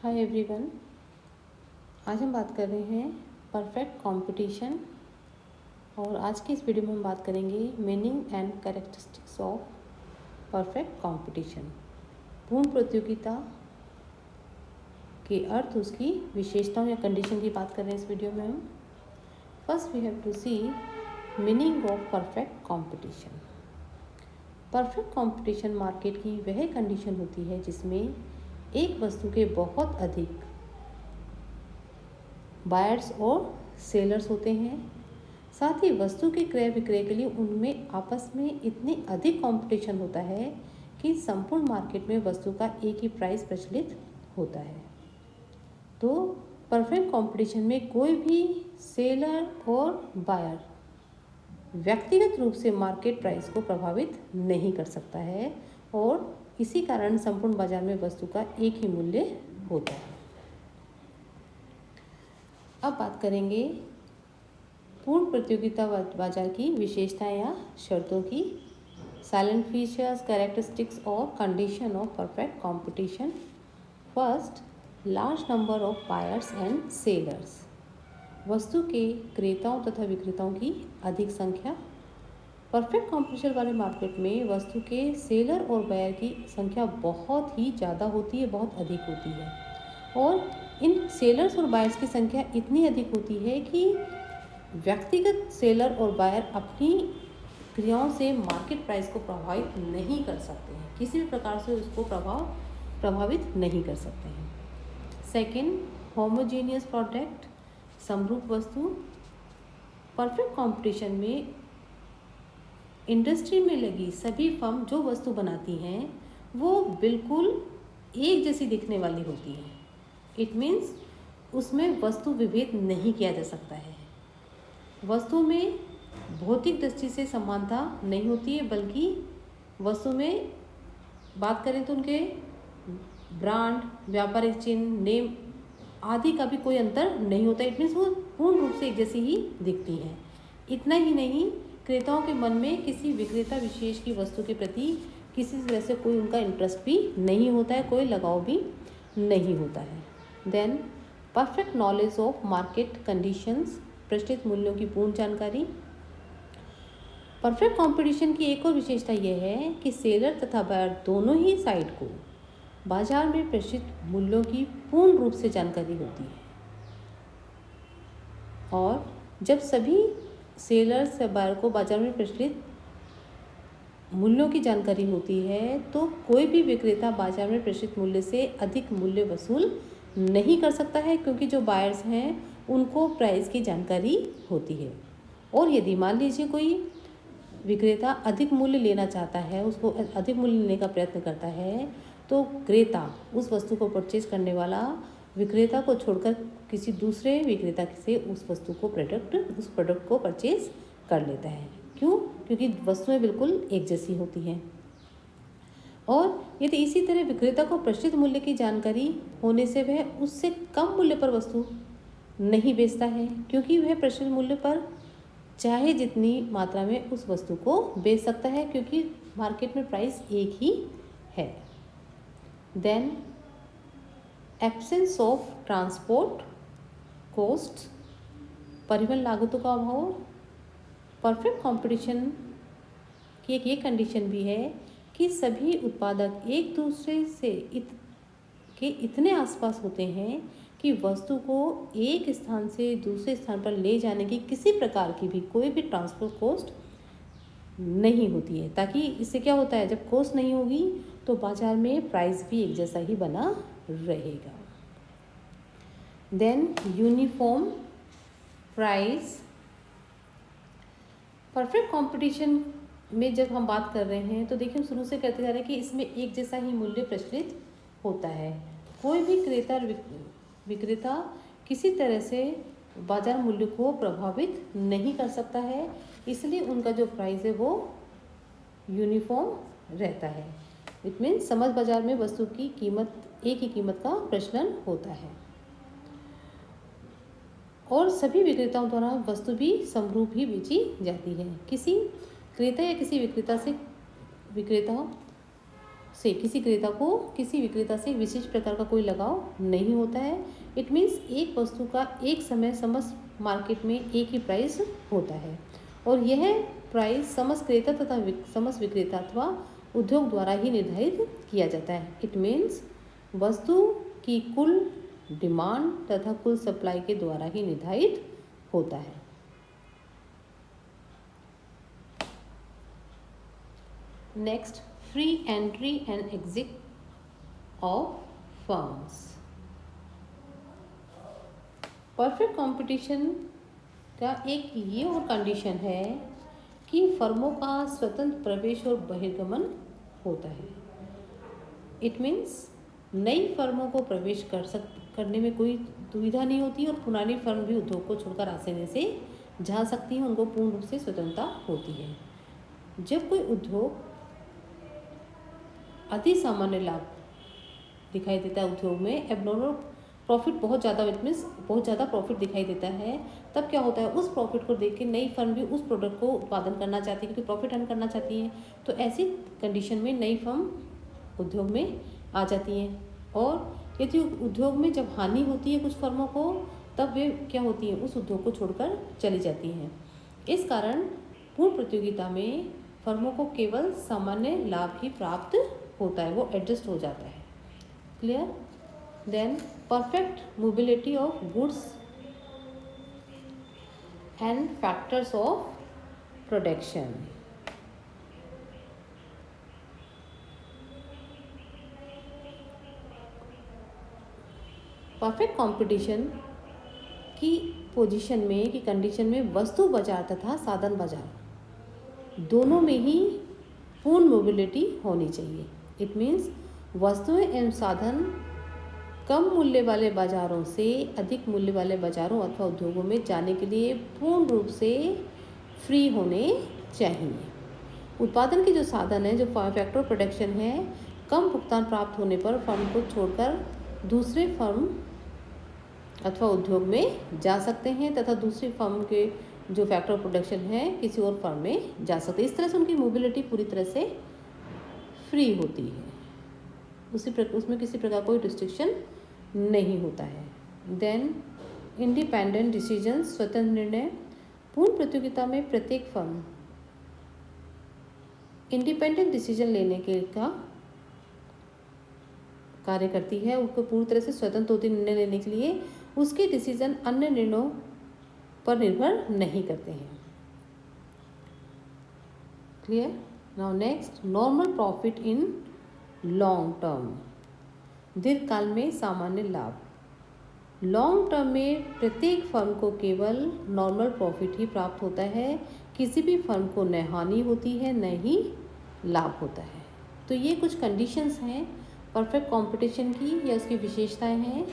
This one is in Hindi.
Hi everyone. आज हम बात कर रहे हैं परफेक्ट कंपटीशन और आज की इस वीडियो में हम बात करेंगे meaning and characteristics of perfect competition. पूर्ण प्रतियोगिता के अर्थ, उसकी विशेषताओं या कंडीशन की बात कर रहे हैं इस वीडियो में हम। First we have to see meaning of perfect competition. Perfect competition market की वह कंडीशन होती है जिसमें एक वस्तु के बहुत अधिक बायर्स और सेलर्स होते हैं। साथ ही वस्तु के क्रय विक्रय के लिए उनमें आपस में इतने अधिक कंपटीशन होता है कि संपूर्ण मार्केट में वस्तु का एक ही प्राइस प्रचलित होता है। तो परफेक्ट कंपटीशन में कोई भी सेलर और बायर व्यक्तिगत रूप से मार्केट प्राइस को प्रभावित नहीं कर सकता है और इसी कारण संपूर्ण बाजार में वस्तु का एक ही मूल्य होता है। अब बात करेंगे पूर्ण प्रतियोगिता बाजार की विशेषताएं या शर्तों की। साइलेंट फीचर्स, कैरेक्टरिस्टिक्स और condition of perfect competition. First, large number of buyers and sellers. वस्तु के क्रेताओं तथा विक्रेताओं की अधिक संख्या। परफेक्ट कंपटीशन वाले मार्केट में वस्तु के सेलर और बायर की संख्या बहुत ही ज़्यादा होती है, बहुत अधिक होती है और इन सेलर्स और बायर्स की संख्या इतनी अधिक होती है कि व्यक्तिगत सेलर और बायर अपनी क्रियाओं से मार्केट प्राइस को प्रभावित नहीं कर सकते हैं, किसी भी प्रकार से उसको प्रभावित नहीं कर सकते हैं। सेकेंड, होमोजेनियस प्रोडक्ट, समरूप वस्तु। परफेक्ट कंपटीशन में इंडस्ट्री में लगी सभी फर्म जो वस्तु बनाती हैं वो बिल्कुल एक जैसी दिखने वाली होती है। इट मीन्स उसमें वस्तु विभेद नहीं किया जा सकता है। वस्तु में भौतिक दृष्टि से समानता नहीं होती है, बल्कि वस्तु में बात करें तो उनके ब्रांड, व्यापारिक चिन्ह, नेम आदि का भी कोई अंतर नहीं होता। इट मीन्स वो पूर्ण रूप से एक जैसी ही दिखती हैं। इतना ही नहीं, क्रेताओं के मन में किसी विक्रेता विशेष की वस्तु के प्रति किसी तरह से कोई उनका इंटरेस्ट भी नहीं होता है, कोई लगाव भी नहीं होता है। Then perfect knowledge of market conditions, प्रचलित मूल्यों की पूर्ण जानकारी। परफेक्ट कंपटीशन की एक और विशेषता यह है कि सेलर तथा बायर दोनों ही साइड को बाजार में प्रचलित मूल्यों की पूर्ण रूप से जानकारी होती है और जब सभी सेलर्स या बायर को बाजार में प्रचलित मूल्यों की जानकारी होती है तो कोई भी विक्रेता बाजार में प्रचलित मूल्य से अधिक मूल्य वसूल नहीं कर सकता है, क्योंकि जो बायर्स हैं उनको प्राइस की जानकारी होती है। और यदि मान लीजिए कोई विक्रेता अधिक मूल्य लेना चाहता है, उसको अधिक मूल्य लेने का प्रयत्न करता है, तो क्रेता उस वस्तु को परचेज करने वाला विक्रेता को छोड़कर किसी दूसरे विक्रेता से उस प्रोडक्ट को परचेज कर लेता है। क्यों? क्योंकि वस्तुएं बिल्कुल एक जैसी होती हैं। और यदि इसी तरह विक्रेता को प्रचलित मूल्य की जानकारी होने से वह उससे कम मूल्य पर वस्तु नहीं बेचता है, क्योंकि वह प्रचलित मूल्य पर चाहे जितनी मात्रा में उस वस्तु को बेच सकता है, क्योंकि मार्केट में प्राइस एक ही है। Then absence of transport cost, परिवहन लागतों का अभाव। परफेक्ट कंपटीशन की एक ये कंडीशन भी है कि सभी उत्पादक एक दूसरे से के इतने आसपास होते हैं कि वस्तु को एक स्थान से दूसरे स्थान पर ले जाने की किसी प्रकार की भी कोई भी ट्रांसपोर्ट कॉस्ट नहीं होती है, ताकि इससे क्या होता है, जब कॉस्ट नहीं होगी तो बाजार में प्राइस भी एक जैसा ही बना रहेगा। Then uniform price. Perfect competition में जब हम बात कर रहे हैं तो देखिए हम शुरू से कहते जा रहे हैं कि इसमें एक जैसा ही मूल्य प्रचलित होता है। कोई भी क्रेता विक्रेता किसी तरह से बाजार मूल्य को प्रभावित नहीं कर सकता है, इसलिए उनका जो प्राइस है वो यूनिफॉर्म रहता है। इट मीन्स समस्त बाजार में वस्तु की कीमत, एक ही कीमत का प्रचलन होता है और सभी विक्रेताओं द्वारा वस्तु भी समरूप ही बेची जाती है। किसी क्रेता या किसी विक्रेता से किसी विक्रेता से विशेष प्रकार का कोई लगाव नहीं होता है। इट मीन्स एक वस्तु का एक समय समस्त मार्केट में एक ही प्राइस होता है और यह प्राइस समस्त क्रेता तथा समस्त विक्रेता अथवा उद्योग द्वारा ही निर्धारित किया जाता है। इट मीन्स वस्तु की कुल डिमांड तथा कुल सप्लाई के द्वारा ही निर्धारित होता है। Next, free entry and exit of firms. Perfect competition का एक ये और कंडीशन है कि फर्मों का स्वतंत्र प्रवेश और बहिर्गमन होता है। इट मीन्स नई फर्मों को प्रवेश करने में कोई दुविधा नहीं होती और पुरानी फर्म भी उद्योग को छोड़कर आसानी से जा सकती हैं, उनको पूर्ण रूप से स्वतंत्रता होती है। जब कोई उद्योग अति सामान्य लाभ दिखाई देता है, उद्योग में एबनॉर्मल प्रॉफिट बहुत ज़्यादा प्रॉफिट दिखाई देता है, तब क्या होता है, उस प्रॉफिट को देख के नई फर्म भी उस प्रोडक्ट को उत्पादन करना चाहती है क्योंकि प्रॉफिट अर्न करना चाहती है। तो ऐसी कंडीशन में नई फर्म उद्योग में आ जाती हैं और यदि उद्योग में जब हानि होती है कुछ फर्मों को, तब वे क्या होती हैं, उस उद्योग को छोड़कर चली जाती हैं। इस कारण पूर्ण प्रतियोगिता में फर्मों को केवल सामान्य लाभ ही प्राप्त होता है, वो एडजस्ट हो जाता है। Clear? Then perfect mobility of goods and factors of production. Perfect competition की कंडीशन में वस्तु बाजार तथा साधन बाजार दोनों में ही पूर्ण मोबिलिटी होनी चाहिए। इट मीन्स वस्तुएं एवं साधन कम मूल्य वाले बाजारों से अधिक मूल्य वाले बाजारों अथवा उद्योगों में जाने के लिए पूर्ण रूप से फ्री होने चाहिए। उत्पादन के जो साधन है, जो फैक्टर प्रोडक्शन है, कम भुगतान प्राप्त होने पर फर्म को छोड़कर दूसरे फर्म अथवा उद्योग में जा सकते हैं तथा दूसरी फर्म के जो फैक्टर प्रोडक्शन है किसी और फर्म में जा सकते हैं। इस तरह से उनकी मोबिलिटी पूरी तरह से फ्री होती है, उसमें किसी प्रकार कोई रिस्ट्रिक्शन नहीं होता है। देन इंडिपेंडेंट डिसीजन, स्वतंत्र निर्णय। पूर्ण प्रतियोगिता में प्रत्येक फर्म इंडिपेंडेंट डिसीजन लेने के का कार्य करती है, उसको पूरी तरह से स्वतंत्र होती है निर्णय लेने के लिए। उसके डिसीजन अन्य निर्णयों पर निर्भर नहीं करते हैं। Clear? Now next, normal profit in long term. दीर्घकाल में सामान्य लाभ। लॉन्ग टर्म में प्रत्येक फर्म को केवल नॉर्मल प्रॉफिट ही प्राप्त होता है, किसी भी फर्म को न हानि होती है न ही लाभ होता है। तो ये कुछ कंडीशंस हैं परफेक्ट कंपटीशन की या उसकी विशेषताएं हैं